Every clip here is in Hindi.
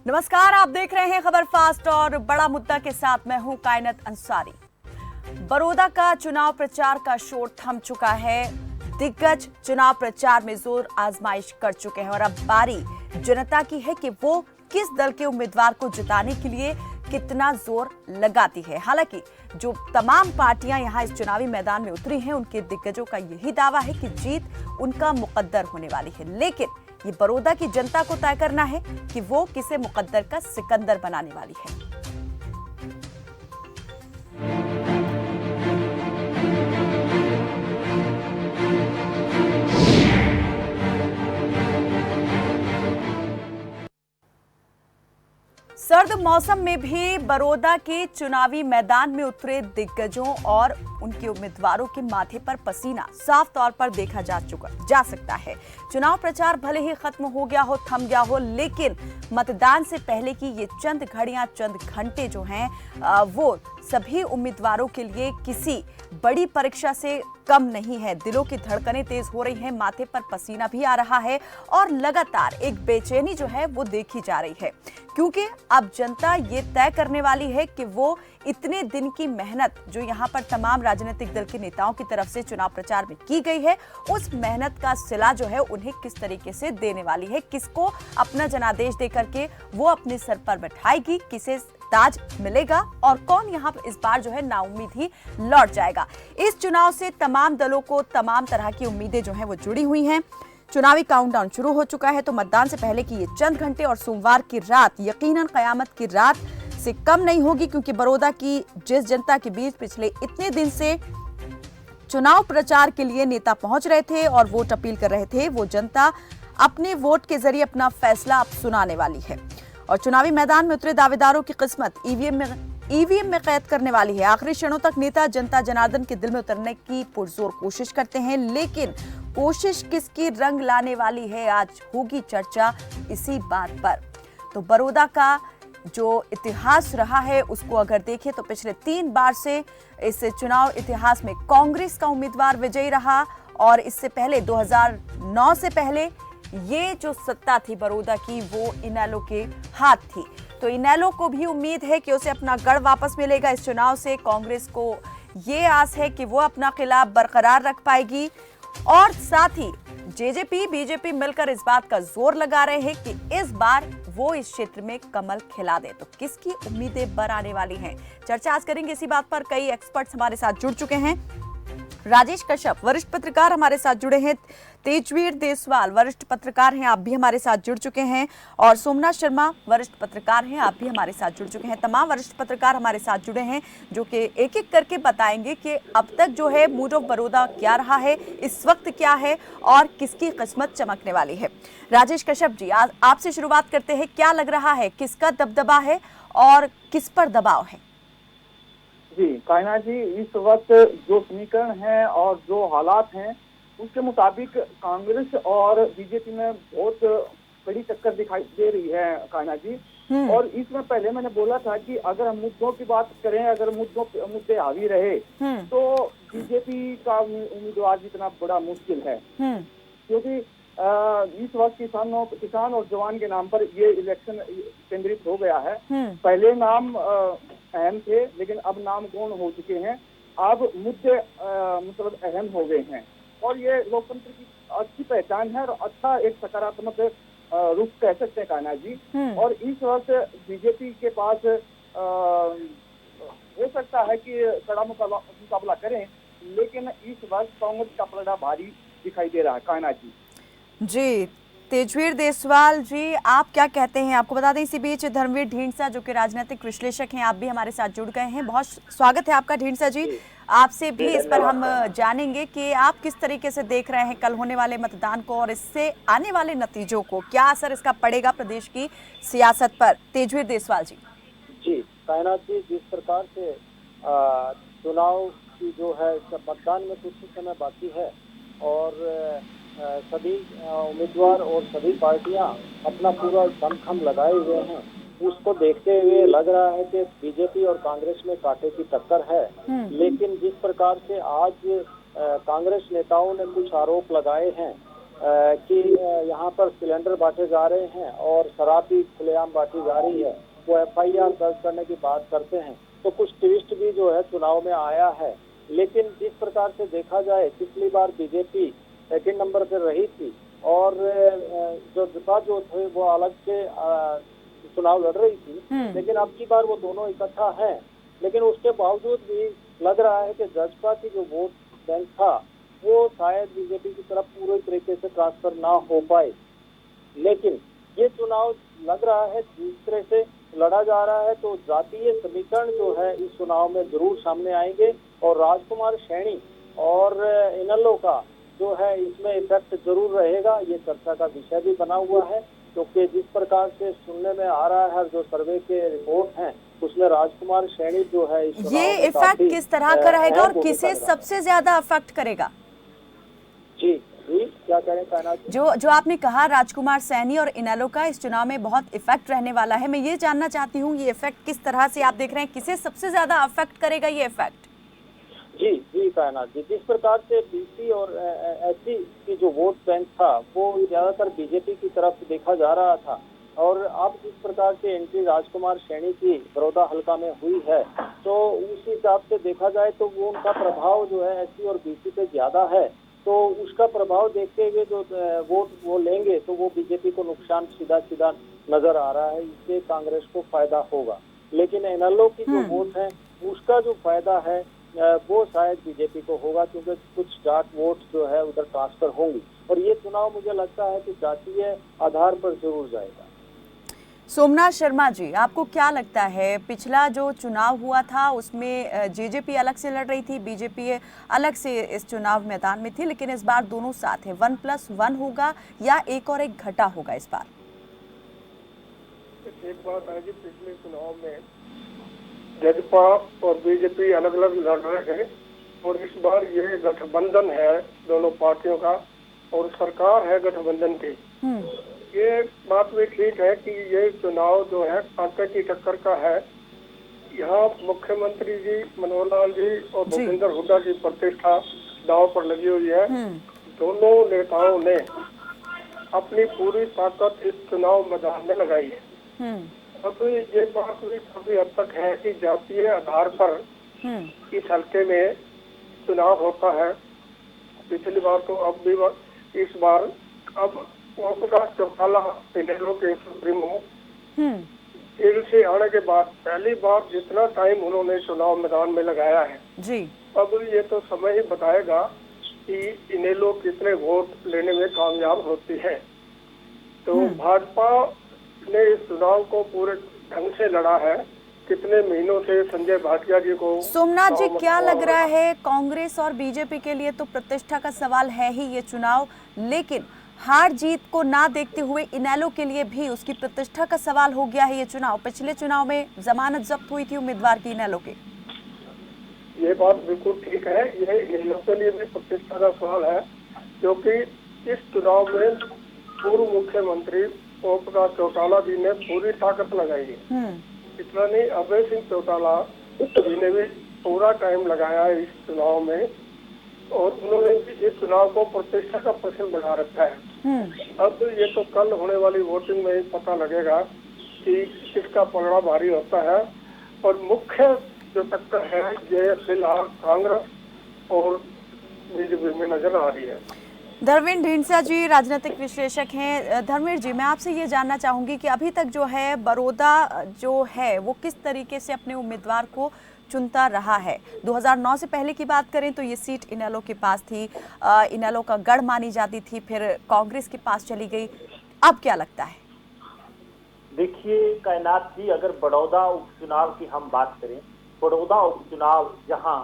नमस्कार, आप देख रहे हैं खबर फास्ट और बड़ा मुद्दा के साथ मैं हूं कायनात अंसारी। बड़ौदा का चुनाव प्रचार का शोर थम चुका है। दिग्गज चुनाव प्रचार में जोर आजमाइश कर चुके हैं और अब बारी जनता की है कि वो किस दल के उम्मीदवार को जिताने के लिए कितना जोर लगाती है। हालांकि जो तमाम पार्टियां यहां इस चुनावी मैदान में उतरी हैं, उनके दिग्गजों का यही दावा है कि जीत उनका मुकद्दर होने वाली है। लेकिन ये बड़ौदा की जनता को तय करना है कि वो किसे मुकद्दर का सिकंदर बनाने वाली है। सर्द मौसम में भी बड़ौदा के चुनावी मैदान में उतरे दिग्गजों और उनके उम्मीदवारों के माथे पर पसीना साफ तौर पर देखा जा सकता है। चुनाव प्रचार भले ही खत्म हो गया हो, थम गया हो, लेकिन मतदान से पहले की ये चंद घड़ियां, चंद घंटे जो हैं वो सभी उम्मीदवारों के लिए किसी बड़ी परीक्षा से कम नहीं है। दिलों की धड़कनें तेज हो रही हैं, माथे पर पसीना भी आ रहा है और लगातार एक बेचैनी जो है वो देखी जा रही है, क्योंकि अब जनता ये तय करने वाली है कि वो इतने दिन की मेहनत जो यहाँ पर तमाम राजनीतिक दल के नेताओं की तरफ से चुनाव प्रचार में की गई है, उस मेहनत का सिला जो है उन्हें किस तरीके से देने वाली है, किसको अपना जनादेश देकर के वो अपने सर पर बैठाएगी, किसे ताज मिलेगा और कौन यहाँ पर इस बार जो है नाउम्मीद ही लौट जाएगा। इस चुनाव से तमाम दलों को तमाम तरह की उम्मीदें जो हैं वो जुड़ी हुई हैं। चुनावी काउंटडाउन शुरू हो चुका है, तो मतदान से पहले की ये चंद घंटे और सोमवार की रात यकीनन कयामत की रात से कम नहीं होगी, क्योंकि बड़ौदा की जिस जनता के बीच पिछले इतने दिन से चुनाव प्रचार के लिए नेता पहुंच रहे थे और वोट अपील कर रहे थे, वो जनता अपने वोट के जरिए अपना फैसला अब सुनाने वाली है और चुनावी मैदान में उतरे दावेदारों की किस्मत ईवीएम में कैद करने वाली है। आखिरी क्षणों तक नेता जनता जनार्दन के दिल में उतरने की पुरजोर कोशिश करते हैं, लेकिन कोशिश किसकी रंग लाने वाली है, आज होगी चर्चा इसी बात पर। तो बड़ौदा का जो इतिहास रहा है उसको अगर देखें तो पिछले 3 बार से इस चुनाव इतिहास में कांग्रेस का उम्मीदवार विजयी रहा और इससे पहले 2009 से पहले ये जो सत्ता थी बड़ौदा की वो इनेलो के हाथ थी। तो इनेलो को भी उम्मीद है कि उसे अपना गढ़ वापस मिलेगा इस चुनाव से। कांग्रेस को ये आस है कि वो अपना किला बरकरार रख पाएगी और साथ ही जेजेपी बीजेपी मिलकर इस बात का जोर लगा रहे हैं कि इस बार वो इस क्षेत्र में कमल खिला दे। तो किसकी उम्मीदें बराने वाली हैं, चर्चा आज करेंगे इसी बात पर। कई एक्सपर्ट्स हमारे साथ जुड़ चुके हैं। राजेश कश्यप वरिष्ठ पत्रकार हमारे साथ जुड़े हैं, तेजवीर देसवाल वरिष्ठ पत्रकार हैं, आप भी हमारे साथ जुड़ चुके हैं, और सोमनाथ शर्मा वरिष्ठ पत्रकार हैं, आप भी हमारे साथ जुड़ चुके हैं। तमाम वरिष्ठ पत्रकार हमारे साथ जुड़े हैं जो कि एक एक करके बताएंगे कि अब तक जो है मूड ऑफ बड़ौदा क्या रहा है, इस वक्त क्या है और किसकी किस्मत चमकने वाली है। राजेश कश्यप जी, आपसे शुरुआत करते हैं। क्या लग रहा है, किसका दबदबा है और किस पर दबाव है? जी कायनात जी, इस वक्त जो समीकरण है और जो हालात हैं उसके मुताबिक कांग्रेस और बीजेपी में बहुत बड़ी टक्कर दिखाई दे रही है कायनात जी। और इसमें पहले मैंने बोला था कि अगर हम मुद्दों की बात करें, अगर मुद्दे हावी रहे तो बीजेपी का उम्मीदवार जितना बड़ा मुश्किल है, क्योंकि इस वक्त किसान और जवान के नाम पर ये इलेक्शन केंद्रित हो गया है। पहले नाम अहम थे, लेकिन अब नाम गौण हो चुके हैं। अब मुद्दे मतलब अहम हो गए हैं और ये लोकतंत्र की अच्छी पहचान है और अच्छा एक सकारात्मक रुख कह सकते हैं कान्हा जी। और इस वक्त बीजेपी के पास हो सकता है कि कड़ा मुकाबला करें, लेकिन इस वक्त कांग्रेस का पलड़ा भारी दिखाई दे रहा है कान्हा जी। जी तेजवीर देसवाल जी, आप क्या कहते हैं? आपको बता दें इसी बीच धर्मवीर ढींढसा जो कि राजनीतिक विश्लेषक हैं, आप भी हमारे साथ जुड़ गए हैं। बहुत स्वागत है आपका ढींढसा जी। आपसे भी इस पर हम जानेंगे कि आप किस तरीके से देख रहे हैं कल होने वाले मतदान को और इससे आने वाले नतीजों को, क्या असर इसका पड़ेगा प्रदेश की सियासत पर। तेजवीर देसवाल जी। जी कायनात जी, जिस प्रकार से चुनाव की जो है मतदान में कुछ ही समय बाकी है और सभी उम्मीदवार और सभी पार्टियां अपना पूरा दमखम लगाए हुए हैं, उसको देखते हुए लग रहा है कि बीजेपी और कांग्रेस में कांटे की टक्कर है। लेकिन जिस प्रकार से आज कांग्रेस नेताओं ने कुछ आरोप लगाए हैं कि यहाँ पर सिलेंडर बांटे जा रहे हैं और शराब भी खुलेआम बांटी जा रही है, वो FIR दर्ज करने की बात करते हैं, तो कुछ ट्विस्ट भी जो है चुनाव में आया है। लेकिन जिस प्रकार से देखा जाए, पिछली बार बीजेपी सेकंड नंबर पर रही थी और जो दफा जो थे वो अलग से चुनाव लड़ रही थी, लेकिन अब की बार वो दोनों इकट्ठा हैं। लेकिन उसके बावजूद भी लग रहा है कि जसपा की जो वोट बैंक था वो शायद बीजेपी की तरफ पूरे तरीके से ट्रांसफर ना हो पाए। लेकिन ये चुनाव लग रहा है जिस तरह से लड़ा जा रहा है, तो जातीय समीकरण जो है इस चुनाव में जरूर सामने आएंगे और राजकुमार सैनी और इनेलो का जो है इसमें इफेक्ट जरूर रहेगा। ये चर्चा का विषय भी बना हुआ है, क्योंकि जिस प्रकार से सुनने में आ रहा है, जो सर्वे के रिपोर्ट हैं उसमें राजकुमार सैनी जो है ये इफेक्ट किस तरह का रहेगा और किसे सबसे ज्यादा अफेक्ट करेगा? जी जी, क्या कह रहे हैं कायनात जी? जो आपने कहा राजकुमार सैनी और इनेलो का इस चुनाव में बहुत इफेक्ट रहने वाला है, मैं ये जानना चाहती हूँ ये इफेक्ट किस तरह से आप देख रहे हैं, किसे सबसे ज्यादा अफेक्ट करेगा ये इफेक्ट? जी जी कायनात जी, जिस प्रकार से BC और SC की जो वोट बैंक था वो ज्यादातर बीजेपी की तरफ देखा जा रहा था, और अब जिस प्रकार से एंट्री राजकुमार सैनी की बड़ौदा हल्का में हुई है, तो उस हिसाब से देखा जाए तो वो उनका प्रभाव जो है SC और BC पे ज्यादा है। तो उसका प्रभाव देखते हुए जो वोट वो लेंगे तो वो बीजेपी को नुकसान सीधा सीधा नजर आ रहा है, इससे कांग्रेस को फायदा होगा। लेकिन इनेलो की जो वोट है उसका जो फायदा है वो शायद बीजेपी को होगा, क्योंकि कुछ डार्क वोट जो है उधर ट्रांसफर होंगी, और ये चुनाव मुझे लगता है कि जातीय आधार पर जरूर जाएगा। सोमनाथ शर्मा जी, आपको क्या लगता है, पिछला जो चुनाव हुआ था उसमें जेजेपी अलग से लड़ रही थी, बीजेपी अलग से इस चुनाव मैदान में थी, लेकिन इस बार दोनों साथ है, 1+1 होगा या एक और एक घटा होगा इस बार? एक बात है कि पिछले चुनाव में जसपा और बीजेपी अलग अलग लड़ रहे हैं, और इस बार ये गठबंधन है दोनों पार्टियों का और सरकार है गठबंधन की। ये बात भी ठीक है कि ये चुनाव जो है कांटे की टक्कर का है। यहाँ मुख्यमंत्री जी मनोहर लाल जी और भूपेंद्र हुड्डा की प्रतिष्ठा दांव पर लगी हुई है। दोनों नेताओं ने अपनी पूरी ताकत इस चुनाव मैदान में लगाई है। अब ये बात भी काफी हद तक है कि जातीय आधार पर इस हल्के में चुनाव होता है। पिछली बार तो अब भी इस बार अब ओमप्रकाश चौटाला इनेलो के सुप्रीमो जेल से आने के बाद पहली बार जितना टाइम उन्होंने चुनाव मैदान में लगाया है जी, अब ये तो समय ही बताएगा कि इनेलो कितने वोट लेने में कामयाब होती है। तो भाजपा ने इस चुनाव को पूरे ढंग से लड़ा है, कितने महीनों से संजय भाटिया जी को। सोमनाथ जी, क्या लग रहा है, कांग्रेस और बीजेपी के लिए तो प्रतिष्ठा का सवाल है ही ये चुनाव, लेकिन हार जीत को ना देखते हुए इनेलो के लिए भी उसकी प्रतिष्ठा का सवाल हो गया है ये चुनाव। पिछले चुनाव में जमानत जब्त हुई थी उम्मीदवार की इनेलो की। ये बात बिल्कुल ठीक है, ये इनेलो के लिए भी प्रतिष्ठा का सवाल है, क्योंकि इस चुनाव में पूर्व मुख्यमंत्री ओमप्रकाश चौटाला जी ने पूरी ताकत लगाई है। इतना नहीं, अभय सिंह चौटाला जी ने भी पूरा टाइम लगाया है इस चुनाव में, और उन्होंने भी इस चुनाव को प्रतिष्ठा का प्रश्न बना रखा है। अब ये तो कल होने वाली वोटिंग में ही पता लगेगा कि किसका पलड़ा भारी होता है, और मुख्य जो टक्कर है ये फिलहाल कांग्रेस और बीजेपी में नजर आ रही है। धर्मेंद्र ढींडसा जी राजनीतिक विश्लेषक हैं। धर्मेंद्र जी, मैं आपसे ये जानना चाहूंगी कि अभी तक जो है बड़ौदा जो है वो किस तरीके से अपने उम्मीदवार को चुनता रहा है। 2009 से पहले की बात करें तो ये सीट इनेलो के पास थी, इनेलो का गढ़ मानी जाती थी, फिर कांग्रेस के पास चली गई। अब क्या लगता है? देखिए कायनात जी, अगर बड़ौदा उपचुनाव की हम बात करें, बड़ौदा उपचुनाव जहां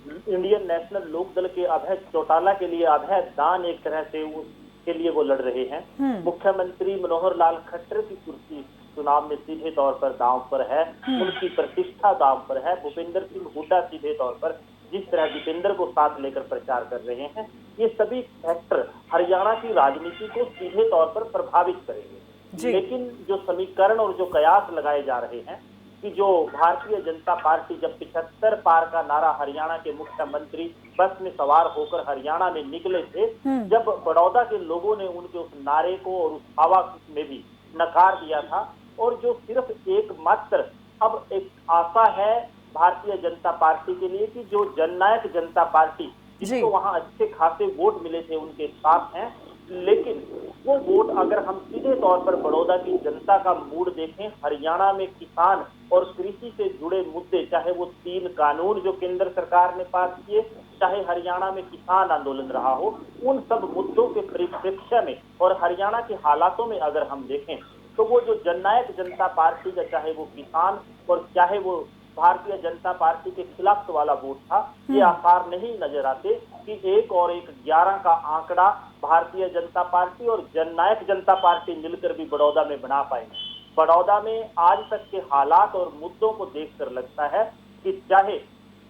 इंडियन नेशनल लोकदल के अभय चौटाला के लिए अभय दान एक तरह से उसके लिए वो लड़ रहे हैं। मुख्यमंत्री मनोहर लाल खट्टर की कुर्सी चुनाव में सीधे तौर पर दांव पर है, उनकी प्रतिष्ठा दांव पर है। भूपेंद्र सिंह हुड्डा सीधे तौर पर जिस तरह दीपेंद्र को साथ लेकर प्रचार कर रहे हैं, ये सभी फैक्टर हरियाणा की राजनीति को सीधे तौर पर प्रभावित करेंगे। लेकिन जो समीकरण और जो कयास लगाए जा रहे हैं कि जो भारतीय जनता पार्टी जब 75 पार का नारा हरियाणा के मुख्यमंत्री बस में सवार होकर हरियाणा में निकले थे, जब बड़ौदा के लोगों ने उनके उस नारे को और उस हवा में भी नकार दिया था, और जो सिर्फ एकमात्र अब एक आशा है भारतीय जनता पार्टी के लिए कि जो जननायक जनता पार्टी जिसको वहां अच्छे खासे वोट मिले थे उनके साथ हैं, लेकिन वो वोट अगर हम सीधे तौर पर बड़ौदा की जनता का मूड देखें, हरियाणा में किसान और कृषि से जुड़े मुद्दे, चाहे वो 3 कानून जो केंद्र सरकार ने पास किए, चाहे हरियाणा में किसान आंदोलन रहा हो, उन सब मुद्दों के परिप्रेक्ष्य में और हरियाणा के हालातों में अगर हम देखें तो वो जो जननायक जनता पार्टी का, चाहे वो किसान और चाहे वो भारतीय जनता पार्टी के खिलाफ वाला वोट था, ये आसार नहीं नजर आते कि 1 और 1 11 का आंकड़ा भारतीय जनता पार्टी और जननायक जनता पार्टी मिलकर भी बड़ौदा में बना पाएंगे। बड़ौदा में आज तक के हालात और मुद्दों को देखकर लगता है कि चाहे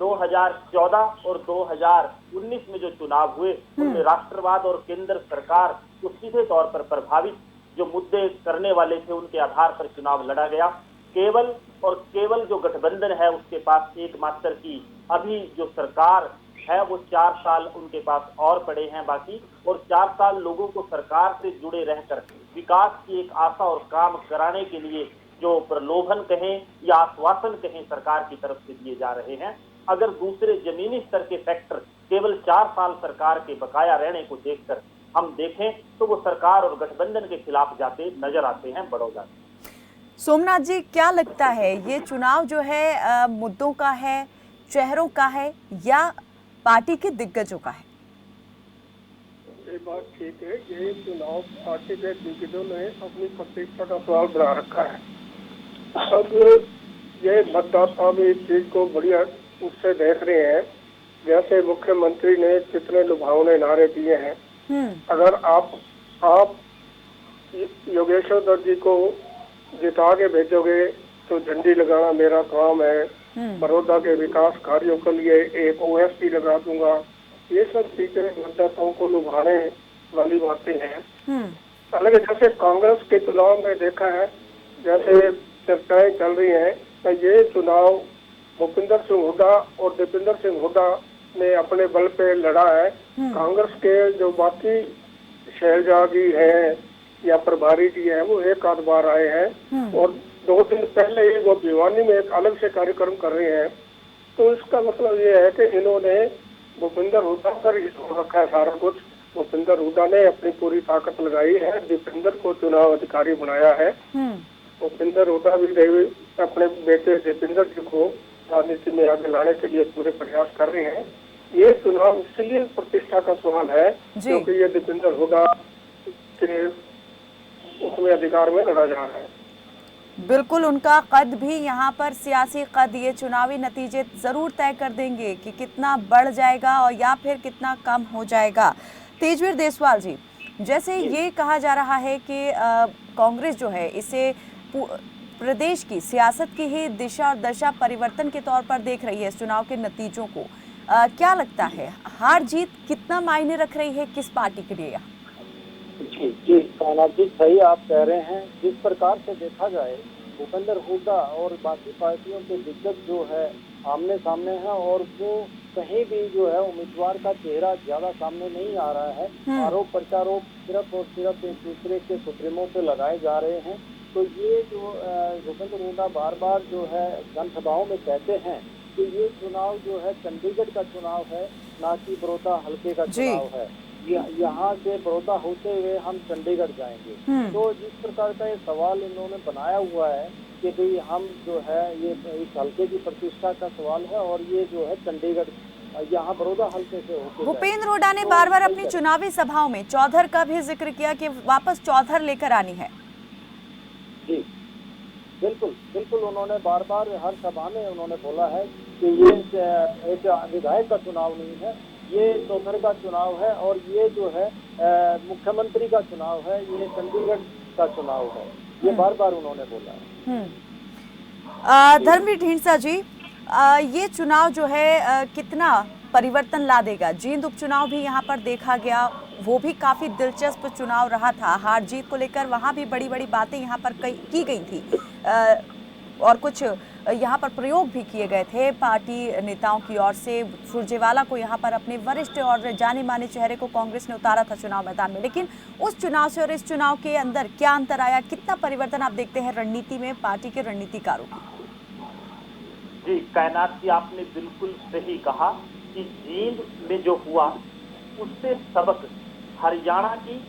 2014 और 2019 में जो चुनाव हुए उनमें राष्ट्रवाद और केंद्र सरकार को सीधे तौर पर प्रभावित जो मुद्दे करने वाले थे उनके आधार पर चुनाव लड़ा गया। केवल और केवल जो गठबंधन है उसके पास एकमात्र की अभी जो सरकार है वो 4 साल उनके पास और पड़े हैं बाकी, और 4 साल लोगों को सरकार से जुड़े रहकर विकास की एक आशा और काम कराने के लिए जो प्रलोभन कहें या आश्वासन कहें सरकार की तरफ से दिए जा रहे हैं, अगर दूसरे जमीनी स्तर के फैक्टर केवल 4 साल सरकार के बकाया रहने को देखकर हम देखें तो वो सरकार और गठबंधन के खिलाफ जाते नजर आते हैं बड़ौदा में। सोमनाथ जी, क्या लगता है ये चुनाव जो है मुद्दों का है, चेहरों का है या पार्टी के दिग्गजों का है? ये बात ठीक है, ये चुनाव पार्टी के दिग्गजों ने अपनी प्रतिष्ठा का सवाल बना रखा है। अब ये मतदाता भी इस चीज को बढ़िया उससे देख रहे हैं, जैसे मुख्यमंत्री ने कितने लुभावने नारे दिए हैं। अगर आप योगेश्वर दत्त जी को जिता के भेजोगे तो झंडी लगाना मेरा काम है, बड़ौदा के विकास कार्यों के लिए एक OSP लगा दूंगा, ये सब चीजें मतदाताओं को लुभाने वाली बातें हैं। अलग जैसे कांग्रेस के चुनाव में देखा है, जैसे चर्चाएं चल रही हैं कि ये चुनाव भूपिंदर सिंह हुड्डा और दीपेंद्र सिंह हुड्डा ने अपने बल पे लड़ा है। कांग्रेस के जो बाकी शैलजागी है या प्रभारी जी है वो एक आध बार आए हैं, और 2 दिन पहले ही वो भिवानी में एक अलग से कार्यक्रम कर रहे हैं। तो इसका मतलब ये है कि इन्होंने भूपिंदर हुड्डा पर ही छोड़ रखा है सारा कुछ। भूपिंदर हुड्डा ने अपनी पूरी ताकत लगाई है, दीपेंद्र को चुनाव अधिकारी बनाया है। भूपिंदर हुड्डा भी अपने बेटे दीपेंद्र जी को राजनीति में आगे लाने के लिए पूरे प्रयास कर रहे हैं। ये चुनाव इसलिए प्रतिष्ठा का सवाल है क्योंकि ये दीपेंद्र हुड्डा के उसमें अधिकार में लड़ा जा रहा है। बिल्कुल, उनका कद भी यहाँ पर सियासी कद ये चुनावी नतीजे जरूर तय कर देंगे कि कितना बढ़ जाएगा और या फिर कितना कम हो जाएगा। तेजवीर देसवाल जी, जैसे ये कहा जा रहा है कि कांग्रेस जो है इसे प्रदेश की सियासत की ही दिशा और दशा परिवर्तन के तौर पर देख रही है इस चुनाव के नतीजों को, क्या लगता है हार जीत कितना मायने रख रही है किस पार्टी के लिए? जी कायनात जी, सही आप कह रहे हैं। जिस प्रकार से देखा जाए भूपेंद्र हुड्डा और बाकी पार्टियों के दिग्गज जो है आमने सामने हैं, और वो कहीं भी जो है उम्मीदवार का चेहरा ज्यादा सामने नहीं आ रहा है। आरोप प्रत्यारोप सिर्फ और सिर्फ एक दूसरे के सुप्रीमों पे लगाए जा रहे हैं। तो ये जो भूपेंद्र हुड्डा बार बार जो है जनसभाओं में कहते हैं कि ये चुनाव जो है चंडीगढ़ का चुनाव है, ना कि बड़ौदा हल्के का चुनाव है। यहाँ से बड़ौदा होते हुए हम चंडीगढ़ जाएंगे। तो जिस प्रकार का ये सवाल इन्होंने बनाया हुआ है कि भाई हम जो है ये इस हल्के की प्रतिष्ठा का सवाल है और ये जो है चंडीगढ़ यहाँ बड़ौदा हल्के से होते। भूपेंद्र हुड्डा ने बार बार अपनी चुनावी सभाओं में चौधर का भी जिक्र किया कि वापस चौधर लेकर आनी है। जी बिल्कुल बिल्कुल, उन्होंने बार बार हर सभा में उन्होंने बोला है कि ये एक विधायक का चुनाव नहीं है, ये चौधर का चुनाव है, और ये जो है मुख्यमंत्री का चुनाव है, ये चंडीगढ़ का चुनाव है। ये बार बार उन्होंने बोला है। धर्मवीर ढींडसा जी, ये चुनाव जो है कितना परिवर्तन ला देगा? जींद उपचुनाव भी यहाँ पर देखा गया, वो भी काफी दिलचस्प चुनाव रहा था। हार जीत को लेकर वहां भी बड़ी बड़ी बातें यहाँ पर की गई थी और कुछ यहाँ पर प्रयोग भी किए गए थे पार्टी नेताओं की ओर से। सुरजेवाला को यहाँ पर अपने वरिष्ठ और जाने माने चेहरे को कांग्रेस ने उतारा था चुनाव मैदान में, लेकिन उस चुनाव से और इस चुनाव के अंदर क्या अंतर आया, कितना परिवर्तन आप देखते हैं रणनीति में पार्टी के रणनीतिकारों की? जी कायनात जी, आपने बिल्कुल सही कहा कि जींद में जो हुआ उससे सबक हरियाणा की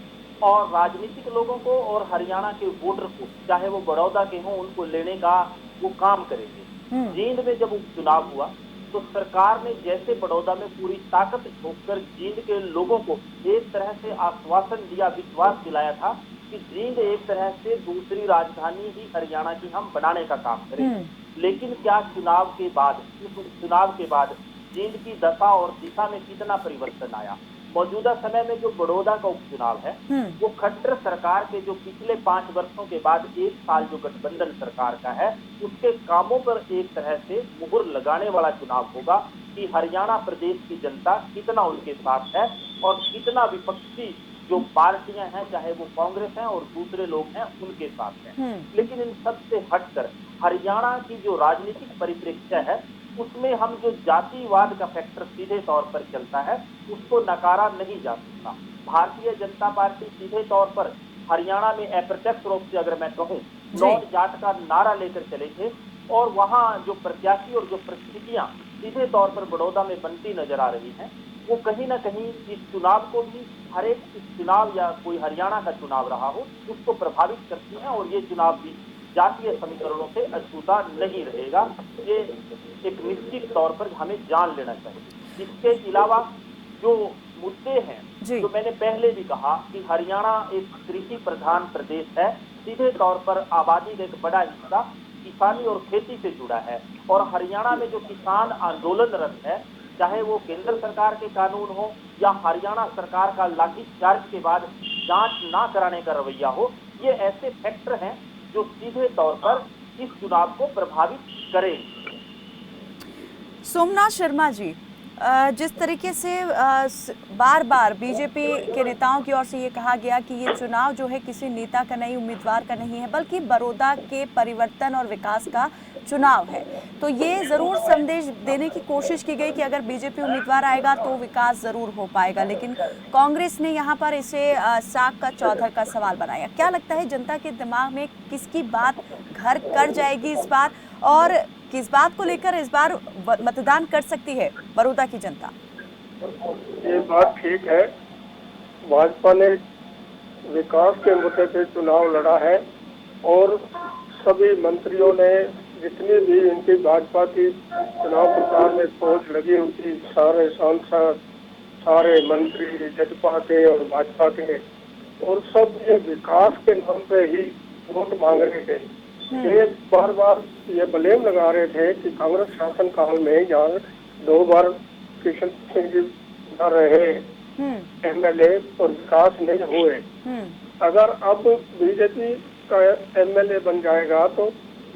और राजनीतिक लोगों को और हरियाणा के वोटर को, चाहे वो बड़ौदा के हों, उनको लेने का वो काम करेंगे। जींद में जब उपचुनाव हुआ तो सरकार ने जैसे बड़ौदा में पूरी ताकत झोंककर जींद के लोगों को एक तरह से आश्वासन दिया, विश्वास दिलाया था कि जींद एक तरह से दूसरी राजधानी ही हरियाणा की हम बनाने का काम करेंगे। लेकिन क्या चुनाव के बाद, इस चुनाव के बाद जींद की दशा और दिशा में कितना परिवर्तन आया? मौजूदा समय में जो बड़ौदा का उपचुनाव है वो खट्टर सरकार के जो पिछले 5 वर्षों के बाद 1 साल जो गठबंधन सरकार का है उसके कामों पर एक तरह से मुहर लगाने वाला चुनाव होगा कि हरियाणा प्रदेश की जनता कितना उनके साथ है और कितना विपक्षी जो पार्टियां हैं, चाहे वो कांग्रेस है और दूसरे लोग हैं, उनके साथ हैं। लेकिन इन सब से हटकर हरियाणा की जो राजनीतिक परिप्रेक्ष्य है उसमें हम जो जातिवाद का फैक्टर सीधे तौर पर चलता है उसको नकारा नहीं जा सकता। भारतीय जनता पार्टी सीधे तौर पर हरियाणा में अप्रत्यक्ष रूप से, अगर मैं कहूँ, नॉन जाट का नारा लेकर चले थे और वहाँ जो प्रत्याशी और जो परिस्थितियां सीधे तौर पर बड़ौदा में बनती नजर आ रही हैं वो कहीं ना कहीं इस चुनाव को भी, हर एक चुनाव या कोई हरियाणा का चुनाव रहा हो, उसको प्रभावित करती हैं और ये चुनाव भी जातीय समीकरणों से अछूता नहीं रहेगा। ये एक निश्चित तौर पर हमें जान लेना चाहिए। इसके अलावा जो मुद्दे हैं, जो मैंने पहले भी कहा कि हरियाणा एक कृषि प्रधान प्रदेश है, सीधे तौर पर आबादी का एक बड़ा हिस्सा किसानी और खेती से जुड़ा है और हरियाणा में जो किसान आंदोलनरत है, चाहे वो केंद्र सरकार के कानून हो या हरियाणा सरकार का लाठीचार्ज के बाद जांच ना कराने का रवैया हो, ये ऐसे फैक्टर हैं जो सीधे तौर पर इस चुनाव को प्रभावित करेंगे। सोमनाथ शर्मा जी, जिस तरीके से बार बार बीजेपी के नेताओं की ओर से ये कहा गया कि ये चुनाव जो है किसी नेता का नहीं, उम्मीदवार का नहीं है, बल्कि बड़ौदा के परिवर्तन और विकास का चुनाव है, तो ये जरूर संदेश देने की कोशिश की गई कि अगर बीजेपी उम्मीदवार आएगा तो विकास जरूर हो पाएगा, लेकिन कांग्रेस ने यहाँ पर इसे साग का चौधर का सवाल बनाया। क्या लगता है जनता के दिमाग में किसकी बात घर कर जाएगी इस बार, और किस बात को लेकर इस बार मतदान कर सकती है बड़ौदा की जनता? ये बात ठीक है, भाजपा ने विकास के मुद्दे पे चुनाव लड़ा है और सभी मंत्रियों ने, जितनी भी इनकी भाजपा की चुनाव प्रचार में सोच लगी उनकी, सारे सांसद, सारे मंत्री जदपा के और भाजपा के, और सब ये विकास के नाम पे ही वोट मांग रहे थे। ये बार बार ये ब्लेम लगा रहे थे कि कांग्रेस शासन काल में यहाँ 2 बार किशन सिंह जी रहे एमएलए और विकास नहीं हुए। अगर अब बीजेपी का एमएलए बन जाएगा तो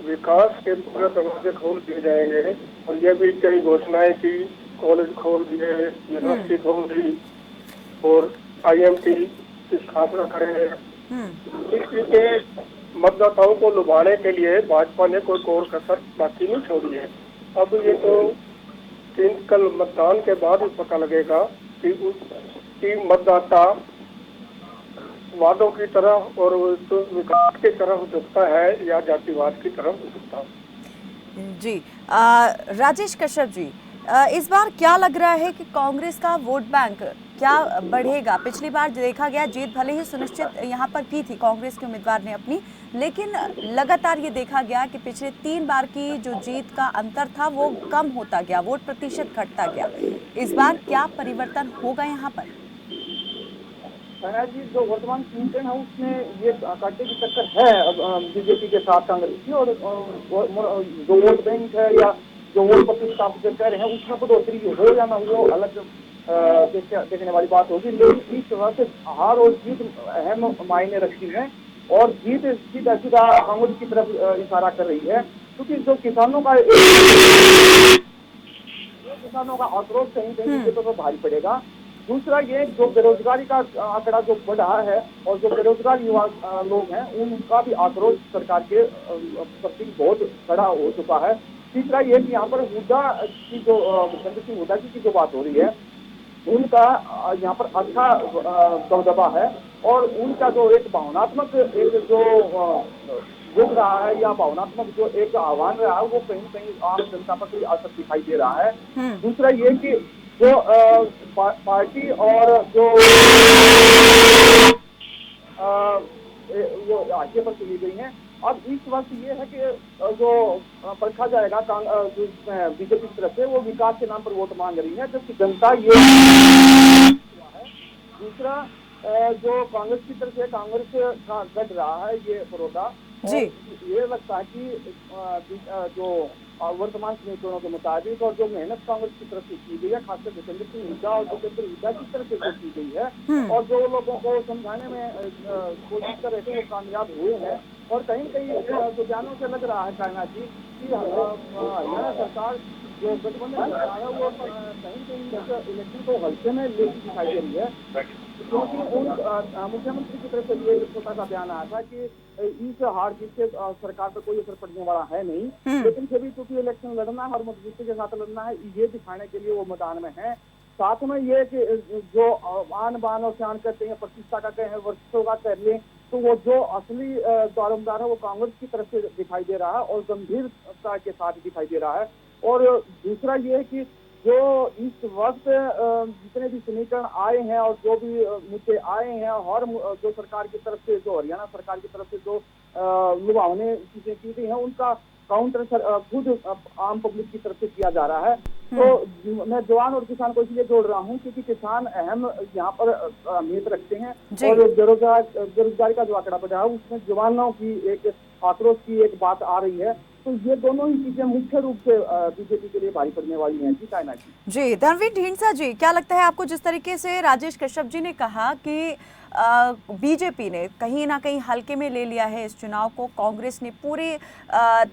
विकास के पूरे दरवाजे खोल दिए जाएंगे और ये भी कई घोषणाएं की, कॉलेज खोल दिए, यूनिवर्सिटी खोल दी और IMT की स्थापना करेंगे। इसलिए मतदाताओं को लुभाने के लिए भाजपा ने कोई और कसर बाकी नहीं छोड़ी है। अब ये तो कल मतदान के बाद ही पता लगेगा कि उसकी मतदाता वादों की तरफ और विकास की तरफ झुकता है या जातिवाद की तरफ झुकता है। जी राजेश कश्यप जी, इस बार क्या लग रहा है कि कांग्रेस का वोट बैंक क्या बढ़ेगा? पिछली बार देखा गया जीत भले ही सुनिश्चित यहाँ पर की थी कांग्रेस के उम्मीदवार ने अपनी, लेकिन लगातार ये देखा गया कि पिछले 3 बार की जो जीत का अंतर था वो कम होता गया, वोट प्रतिशत घटता गया। इस बार क्या परिवर्तन होगा यहाँ पर? जी, जो वर्तमान समीकरण है उसमें ये कांटे की टक्कर है बीजेपी के साथ कांग्रेस की, और जो वोट बैंक है या जो वोट प्रतिशत आप कह रहे हैं उसमें बढ़ोतरी हो या ना हो अलग देखने वाली बात होगी। लेकिन इस तरह से हार और जीत अहम मायने रखती है और जीत सीधा सीधा कांग्रेस की तरफ इशारा कर रही है, क्योंकि जो किसानों का आक्रोश कहीं कहीं तो भारी पड़ेगा। दूसरा ये जो बेरोजगारी का आंकड़ा जो बढ़ रहा है और जो बेरोजगार युवा लोग हैं उनका भी आक्रोश सरकार के प्रति बहुत बड़ा हो चुका है। तीसरा ये कि यहाँ पर हुड्डा की जो भूपेंद्र सिंह हुड्डा जी की जो बात हो रही है उनका यहाँ पर अच्छा दबदबा है और उनका जो एक भावनात्मक एक जो जुट रहा है या भावनात्मक जो एक आह्वान रहा है वो कहीं न कहीं आम जनता पर कोई असर दिखाई दे रहा है। दूसरा ये कि जो पार्टी और जो वो आगे पर चली गई है। अब इस वक्त ये है कि जो परखा जाएगा बीजेपी की तरफ से वो विकास के नाम पर वोट मांग रही है, जबकि जनता ये दूसरा जो कांग्रेस की तरफ से कांग्रेस का गढ़ रहा है ये बड़ौदा जी। ये लगता है कि जो वर्तमान समीकरणों के मुताबिक और जो मेहनत कांग्रेस की तरफ से की गई है, खासकर भूपेंद्र सिंह हुड्डा और भूपेंद्र हुड्डा की तरफ से जो की गई है और जो लोगों को समझाने में कोशिश कर रहे थे वो कामयाब हुए हैं। और कहीं कहीं जो बयानों से लग रहा है कायनात जी कि हरियाणा सरकार जो गठबंधन सरकार है वो कहीं कहीं इलेक्शन को हल्के में लेती दिखाई दे रही है, क्योंकि मुख्यमंत्री की तरफ से ये छोटा सा बयान आया था कि इस हार जीत से सरकार पर कोई असर पड़ने वाला है नहीं, लेकिन फिर भी चूंकि इलेक्शन लड़ना है और मजबूती के साथ लड़ना है ये दिखाने के लिए वो मैदान में है। साथ में ये कि जो आन बान और शान करते हैं, प्रतिष्ठा का कहें, वर्षों का कर लें, तो वो जो असली दारोमदार है वो कांग्रेस की तरफ से दिखाई दे रहा है और गंभीरता के साथ दिखाई दे रहा है। और दूसरा ये है कि जो इस वक्त जितने भी समीकरण आए हैं और जो भी मुद्दे आए हैं और जो सरकार की तरफ से जो हरियाणा सरकार की तरफ से जो लुभावने चीजें की गई हैं उनका काउंटर खुद आम पब्लिक की तरफ से किया जा रहा है। तो मैं जवान और किसान को इसलिए जोड़ रहा हूँ क्योंकि किसान अहम यहाँ पर अहमियत रखते हैं और बेरोजगारी का जो आंकड़ा बढ़ा है उसमें जवानों की एक आक्रोश की एक बात आ रही है। तो ये दोनों ही चीजें मुख्य रूप से बीजेपी के लिए भारी पड़ने वाली हैं। जी कायनात जी। धर्मवीर ढींडसा जी, क्या लगता है आपको जिस तरीके से राजेश कश्यप जी ने कहा कि बीजेपी ने कहीं ना कहीं हल्के में ले लिया है इस चुनाव को, कांग्रेस ने पूरे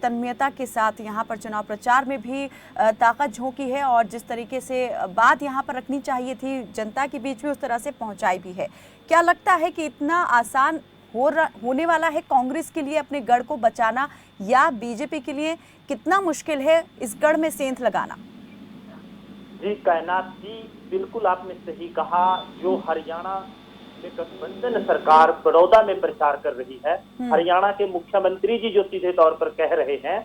तन्मयता के साथ यहाँ पर चुनाव प्रचार में भी ताकत झोंकी है और जिस तरीके से बात यहाँ पर रखनी चाहिए थी जनता के बीच में उस तरह से पहुँचाई भी है, क्या लगता है कि इतना आसान होने वाला है कांग्रेस के लिए अपने गढ़ को बचाना या बीजेपी के लिए कितना मुश्किल है इस गढ़ में सेंध लगाना? जी कायनात जी, बिल्कुल आपने सही कहा। जो हरियाणा में गठबंधन सरकार बड़ौदा में प्रचार कर रही है, हरियाणा के मुख्यमंत्री जी जो सीधे तौर पर कह रहे हैं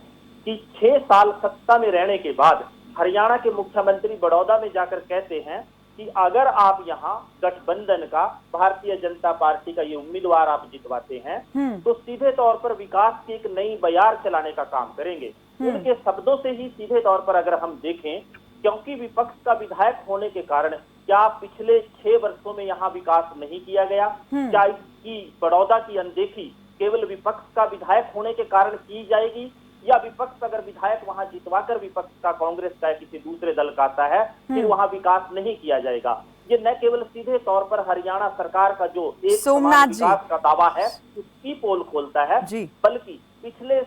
कि 6 साल सत्ता में रहने के बाद हरियाणा के मुख्यमंत्री बड़ौदा में जाकर कहते हैं कि अगर आप यहाँ गठबंधन का भारतीय जनता पार्टी का ये उम्मीदवार आप जितवाते हैं तो सीधे तौर पर विकास की एक नई बयार चलाने का काम करेंगे। उनके शब्दों से ही सीधे तौर पर अगर हम देखें, क्योंकि विपक्ष का विधायक होने के कारण क्या पिछले 6 वर्षों में यहाँ विकास नहीं किया गया? क्या इसकी बड़ौदा की अनदेखी केवल विपक्ष का विधायक होने के कारण की जाएगी या विपक्ष अगर विधायक वहां जितवाकर विपक्ष का कांग्रेस का किसी दूसरे दल का आता है फिर वहां विकास नहीं किया जाएगा? ये न केवल सीधे तौर पर हरियाणा सरकार का जो एक विकास का दावा है उसकी पोल खोलता है, बल्कि पिछले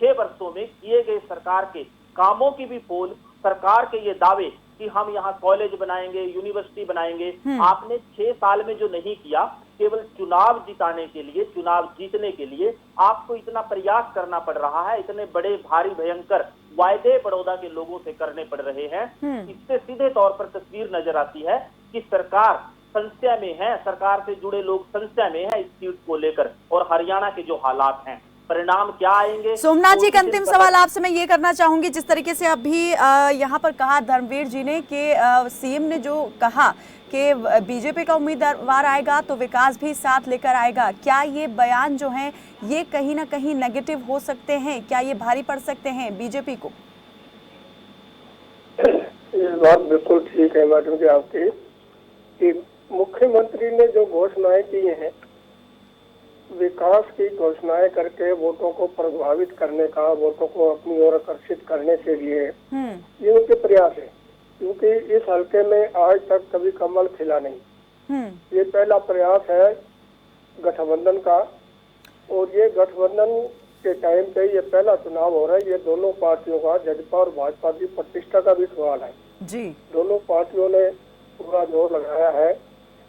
6 वर्षों में किए गए सरकार के कामों की भी पोल, सरकार के ये दावे कि हम यहाँ कॉलेज बनाएंगे, यूनिवर्सिटी बनाएंगे, आपने 6 साल में जो नहीं किया, केवल चुनाव जिताने के लिए, चुनाव जीतने के लिए आपको इतना प्रयास करना पड़ रहा है, इतने बड़े भारी भयंकर वायदे बड़ौदा के लोगों से करने पड़ रहे हैं। इससे सीधे तौर पर तस्वीर नजर आती है कि सरकार संशय में है, सरकार से जुड़े लोग संशय में है इस सीट को लेकर और हरियाणा के जो हालात हैं, परिणाम क्या आएंगे। सोमनाथ जी, का अंतिम सवाल आपसे मैं ये करना चाहूंगी, जिस तरीके से अभी यहाँ पर कहा धर्मवीर जी ने कि सीएम ने जो कहा कि बीजेपी का उम्मीदवार आएगा तो विकास भी साथ लेकर आएगा, क्या ये बयान जो हैं ये कहीं ना कहीं नेगेटिव हो सकते हैं? क्या ये भारी पड़ सकते हैं बीजेपी को? ये बात बिल्कुल ठीक है मैडम जी आपकी कि मुख्यमंत्री ने जो घोषणाएं की हैं, विकास की घोषणाएं करके वोटों को प्रभावित करने का, वोटों को अपनी ओर आकर्षित करने के लिए ये उनके प्रयास है, क्योंकि इस हल्के में आज तक कभी कमल खिला नहीं। ये पहला प्रयास है गठबंधन का और ये गठबंधन के टाइम पे ये पहला चुनाव हो रहा है। ये दोनों पार्टियों का, जदपा और भाजपा की प्रतिष्ठा का भी सवाल है जी। दोनों पार्टियों ने पूरा जोर लगाया है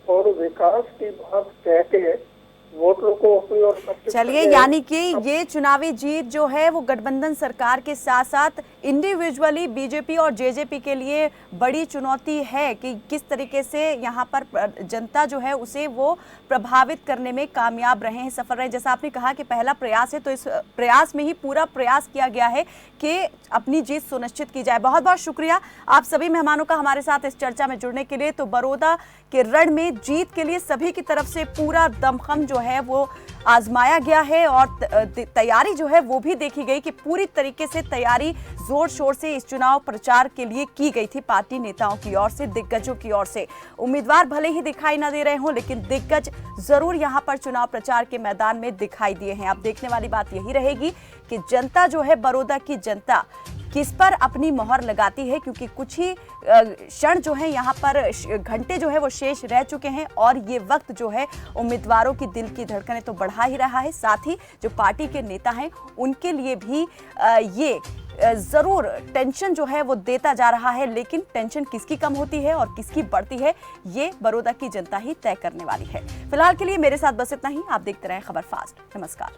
और विकास की बात कह के वोटरों को अपनी ओर आकर्षित चलिए, करने- यानी कि ये चुनावी जीत जो है वो गठबंधन सरकार के साथ साथ इंडिविजुअली बीजेपी और जेजेपी के लिए बड़ी चुनौती है कि किस तरीके से यहाँ पर जनता जो है उसे वो प्रभावित करने में कामयाब रहे हैं, सफल रहे। जैसा आपने कहा कि पहला प्रयास है, तो इस प्रयास में ही पूरा प्रयास किया गया है कि अपनी जीत सुनिश्चित की जाए। बहुत बहुत शुक्रिया आप सभी मेहमानों का हमारे साथ इस चर्चा में जुड़ने के लिए। तो बड़ौदा के रण में जीत के लिए सभी की तरफ से पूरा दमखम जो है वो आजमाया गया है और तैयारी जो है वो भी देखी गई कि पूरी तरीके से तैयारी जोर शोर से इस चुनाव प्रचार के लिए की गई थी पार्टी नेताओं की ओर से, दिग्गजों की ओर से। उम्मीदवार भले ही दिखाई ना दे रहे हों, लेकिन दिग्गज जरूर यहां पर चुनाव प्रचार के मैदान में दिखाई दिए हैं। अब देखने वाली बात यही रहेगी कि जनता जो है, बड़ौदा की जनता किस पर अपनी मोहर लगाती है, क्योंकि कुछ ही क्षण जो है यहाँ पर घंटे जो है वो शेष रह चुके हैं और ये वक्त जो है उम्मीदवारों की दिल की धड़कनें तो बढ़ा ही रहा है, साथ ही जो पार्टी के नेता हैं उनके लिए भी ये जरूर टेंशन जो है वो देता जा रहा है। लेकिन टेंशन किसकी कम होती है और किसकी बढ़ती है, ये बड़ौदा की जनता ही तय करने वाली है। फिलहाल के लिए मेरे साथ बस इतना ही। आप देखते रहें खबर फास्ट। नमस्कार।